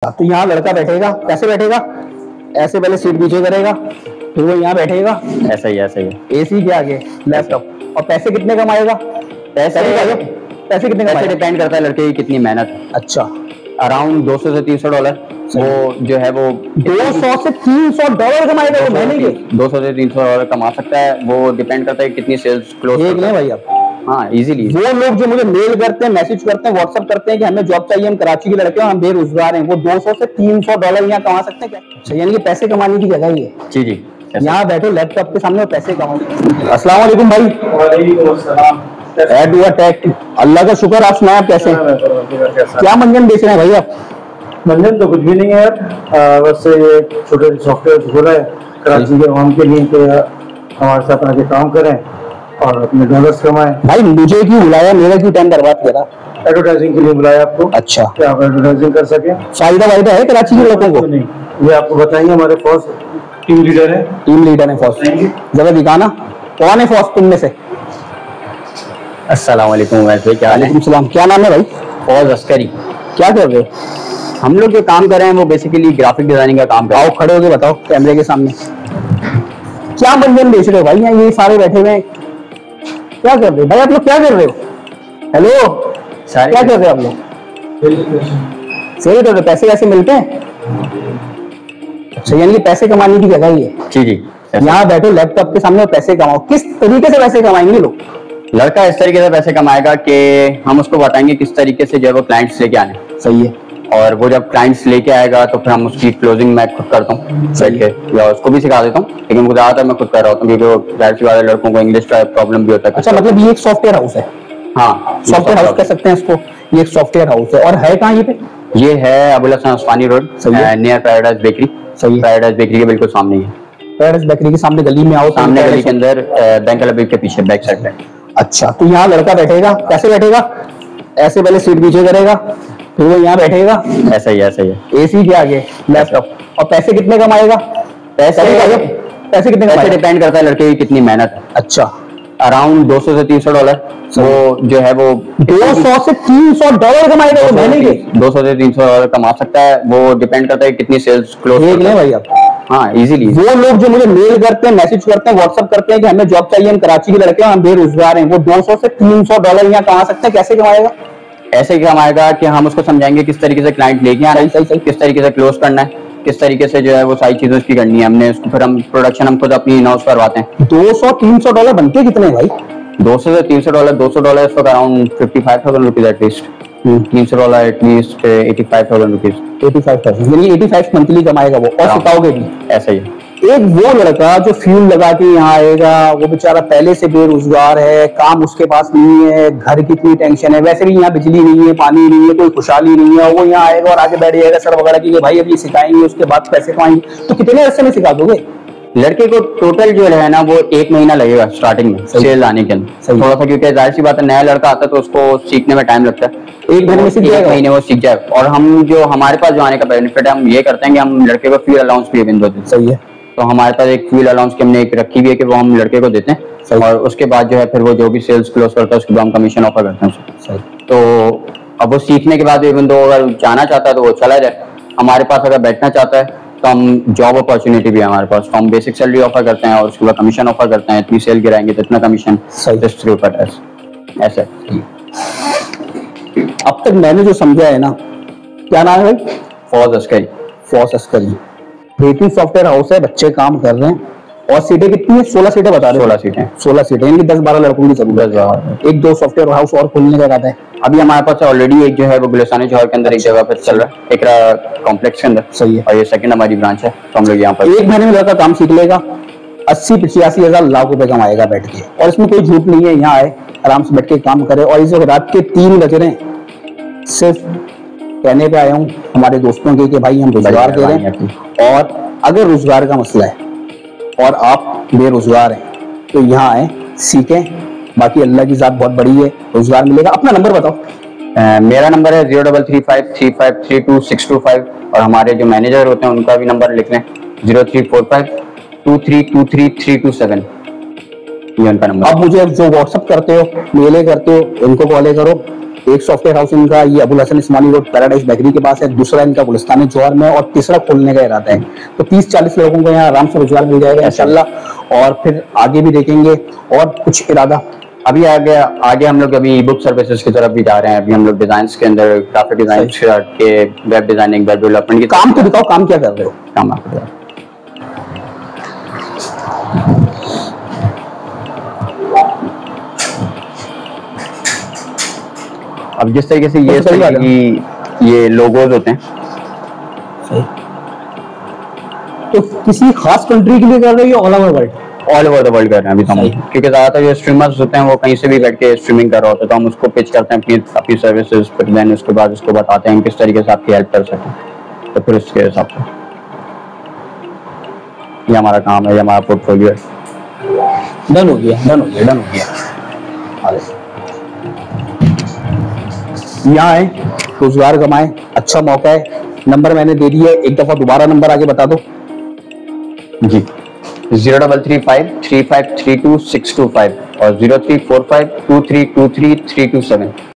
तो यहाँ लड़का बैठेगा, कैसे बैठेगा? ऐसे पहले सीट पीछे करेगा, फिर वो यहाँ बैठेगा, ऐसा ही एसी के आगे लैपटॉप। और पैसे कितने कमाएगा? पैसे कितने कमाएगा? डिपेंड करता है लड़के की कितनी मेहनत। अच्छा, अराउंड 200 से 300 डॉलर वो जो है वो 200 से 300 डॉलर कमाएगा वो महीने के। 200 से 300 डॉलर कमा सकता है, वो डिपेंड करता है कितनी सेल्स क्लोज ठीक है भाई। आप हाँ इजीली वो लोग जो मुझे मेल करते हैं, मैसेज करते हैं, व्हाट्सएप करते हैं कि हमें जॉब चाहिए, हम कराची के लड़के हैं, हम बेरोजगार हैं, वो 200 से 300 डॉलर यहाँ कमा सकते हैं क्या? अच्छा, यानी कि पैसे कमाने की जगह ही है। जी जी, यहाँ बैठो लैपटॉप के सामने और पैसे कमाओ। अस्सलाम वालेकुम भाई। वालेकुम अस्सलाम। एड हुआ टैग। अल्लाह का शुक्र। आप सुनाए आप कैसे हैं? क्या मंजन बेच रहे हैं भाई आप? मंजन तो कुछ भी नहीं है यार, बस ये छोटे सॉफ्टवेयर खोला है कराची के आवाम के लिए कि हमारे साथ आके काम करें और अपने डॉलर्स कमाएं। भाई मुझे क्यों बुलाया, मेरा क्यों टाइम बर्बाद करा? एडवर्टाइजिंग के लिए बुलाया आपको। अच्छा, कि आप एडवर्टाइजिंग कर सकें। फायदा वायदा है कराची के लोगों को? नहीं, ये आपको बताएंगे। हमारे फॉस टीम लीडर है। टीम लीडर है फौज। जरा दिखाना कौन है फौज तुम में से? अस्सलाम वालेकुम वैसे क्या हाल है? वालेकुम सलाम। क्या नाम है भाई? फौज अस्करी। क्या कर रहे हो? हम लोग जो काम कर रहे हैं वो बेसिकली ग्राफिक डिजाइनिंग का काम कर रहे आओ खड़े होके बताओ कैमरे के सामने, क्या मंजन बेच रहे हो भाई? यहाँ ये सारे बैठे हुए हैं, क्या कर रहे हो भाई आप लोग? क्या कर रहे हो? हेलो, सारे क्या कर रहे हो आप लोग? सेल कर रहे हो? पैसे कैसे मिलते हैं? अच्छा, यानी कि पैसे कमाने की जगह ही है। जी जी, यहाँ बैठो लैपटॉप के सामने और पैसे कमाओ। किस तरीके से पैसे कमाएंगे लोग? लड़का इस तरीके से पैसे कमाएगा कि हम उसको बताएंगे किस तरीके से जो है वो क्लाइंट्स लेके आने। सही है। और वो जब क्लाइंट्स लेके आएगा तो फिर हम उसकी क्लोजिंग मैं खुद करता हूँ बैठ के, या उसको भी सिखा देता हूँ, लेकिन मुझे ज्यादातर मैं खुद कर रहा हूँ क्योंकि जाहिर सी बात है लड़कों को इंग्लिश का प्रॉब्लम भी होता है। अच्छा, मतलब ये एक सॉफ्टवेयर हाउस है? हाँ, सॉफ्टवेयर हाउस कह सकते हैं इसको। ये एक सॉफ्टवेयर हाउस है। और है कहाँ ये पे? ये है अबुल हसन उस्मानी रोड, नियर पैराडाइज बेकरी। सही है। पैराडाइज बेकरी के बिल्कुल सामने ही है। पैराडाइज बेकरी के सामने गली में आओ, सामने गली के अंदर बैंक अलबीब के पीछे बैक साइड पे। अच्छा, तो यहाँ लड़का बैठेगा, कैसे बैठेगा? ऐसे पहले सीट पीछे करेगा, फिर वो यहाँ बैठेगा, ऐसा ही एसी के आगे लैपटॉप। और पैसे कितने कमाएगा? पैसे कितने कमाएगा? डिपेंड करता है लड़के की कितनी मेहनत। अच्छा, अराउंड 200 से 300 डॉलर वो जो है वो 200 से 300 डॉलर कमाएगा वो महीने के। 200 से 300 डॉलर कमा सकता है, वो डिपेंड करता है कितनी सेल्स क्लोज देख लें भाई आप। हाँ इजीली। वो लोग जो मुझे मेल करते हैं, मैसेज करते हैं, व्हाट्सएप करते हैं कि हमें जॉब चाहिए, हम कराची के लड़के हैं, हम बेरोजगार हैं, वो 200 से 300 डॉलर यहाँ कमा सकते हैं। कैसे कमाएगा? ऐसे कमाएगा कि हम उसको समझाएंगे किस तरीके से क्लाइंट लेके आना है, किस तरीके से क्लोज करना है, किस तरीके से जो है वो सारी चीजें उसकी करनी है हमने उसको। फिर हम प्रोडक्शन हम खुद अपनी इन हाउस करवाते हैं। 200-300 डॉलर बनते कितने भाई? 200 से 300 डॉलर, 200 डॉलर इस वक्त around 55,000 rupees at least. 300 dollar at least 85,000 rupees. 85,000 यानी 85 मंथली कमाएगा वो, और सिखाओगे भी? ऐसा ही। एक वो लड़का जो फ्यूल लगा के यहाँ आएगा, वो बेचारा पहले से बेरोजगार है, काम उसके पास नहीं है, घर की इतनी टेंशन है, वैसे भी यहाँ बिजली नहीं है, पानी नहीं है, कोई खुशहाली नहीं है, वो यहाँ आएगा और आगे बैठ जाएगा सर वगैरह की भाई अब ये सिखाएंगे, उसके बाद पैसे कमाएंगे। तो कितने अरसे में सिखा दोगे? लड़के को टोटल जो है ना वो 1 महीना लगेगा स्टार्टिंग में सेल आने के अंदर थोड़ा सा, क्योंकि जाहिर सी बात है नया लड़का आता है तो उसको सीखने में टाइम लगता है। 1 महीने में सीख जाएगा? 1 महीने वो सीख जाए। और हम जो हमारे पास जो आने का बेनिफिट है हम ये करते हैं कि हम लड़के को फ्यूल अलाउंस भी देते हैं। सही है। तो हमारे पास एक फ्यूल अलाउंस की हमने एक रखी हुई है कि वो हम लड़के को देते हैं, और उसके बाद जो है फिर वो जो भी सेल्स क्लोज करता है उसके बाद हम कमीशन ऑफर करते हैं उसको। तो अब वो सीखने के बाद इवन तो अगर जाना चाहता है तो वो चला जाए। हमारे पास अगर बैठना चाहता है तो हम जॉब अपॉर्चुनिटी भी है हमारे पास, तो हम बेसिक सैलरी ऑफर करते हैं और उसके बाद कमीशन ऑफर करते हैं। इतनी सेल गिराएंगे तो इतना कमीशन। ऐसा। अब तक मैंने जो समझा है ना, क्या नाम है भाई? फौज अस्करी। फौज अस्करी। बेहतरीन सॉफ्टवेयर हाउस है, बच्चे काम कर रहे हैं। और सीटें कितनी है? 16 सीटें बता रहे हो? 16 सीटें यानी 10-12 लड़कों की जरूरत है। 1-2 सॉफ्टवेयर हाउस और खोलने का इरादा है? अभी हमारे पास ऑलरेडी एक जो है वो गुलिस्तानी शहर के अंदर एक जगह पे चल रहा है, एक कॉम्प्लेक्स के अंदर। सही है। और ये सेकंड हमारी ब्रांच है, तो हम लोग यहाँ पर 1 महीने में लड़का काम सीख लेगा, 80-85 हजार लाख रुपए कमाएगा बैठ के। और इसमें कोई झूठ नहीं है, यहाँ आए आराम से बैठ के काम करे। और इस रात के 3 बज रहे हैं, सिर्फ कहने पे आया हूँ हमारे दोस्तों के कि भाई हम रोजगार दे रहे हैं, और अगर रोजगार का मसला है और आप बेरोजगार हैं तो यहाँ आए, सीखें। बाकी अल्लाह की जात बहुत बड़ी है, रोजगार मिलेगा। अपना नंबर बताओ। मेरा नंबर है 0335353265, और हमारे जो मैनेजर होते हैं उनका भी नंबर लिख लें 0345232337। ये उनका नंबर। अब मुझे जो व्हाट्सअप करते हो, मेले करते हो, इनको कॉल करो, एक सॉफ्टवेयर हाउस इनका ये Abul Hasan Ismaili road paradise bakery के पास है, दूसरा इनका गुलिस्तानी जौहर में, और तीसरा खोलने का इरादा है। तो 30-40 लोगों को यहाँ आराम से रोजगार मिल जाएगा इंशाल्लाह। और फिर आगे भी देखेंगे और कुछ इरादा। अभी आगे हम लोग अभी ई बुक सर्विसेज की तरफ भी जा रहे हैं। अभी हम लोग डिजाइन के अंदर ग्राफिक डिजाइन के वेब डिजाइनिंग, वेब डेवलपमेंट के काम तो दिखाओ, काम क्या कर रहे हो? काम आपको बताओ। अब जिस तरीके से ये लोगोज होते हैं, सही, तो किसी खास कंट्री के लिए कर रहे हो या all over world? All over the world कर रहे हैं अभी तो हम, क्योंकि ज्यादातर जो स्ट्रीमर्स होते हैं वो कहीं से भी बैठ के स्ट्रीमिंग कर रहा होता है, तो हम उसको पिच करते हैं अपनी सर्विसेज, फिर देन उसके बाद उसको बताते हैं किस तरीके से आपकी हेल्प कर सकें, तो फिर उसके हिसाब से ये हमारा काम है, ये हमारा पोर्टफोलियो है। डन हो गया, डन हो गया, डन हो गया। यहाँ आए, रोजगार कमाए, अच्छा मौका है। नंबर मैंने दे दिया है, एक दफा दोबारा नंबर आगे बता दो जी। 03353532 625 और 03452323 327।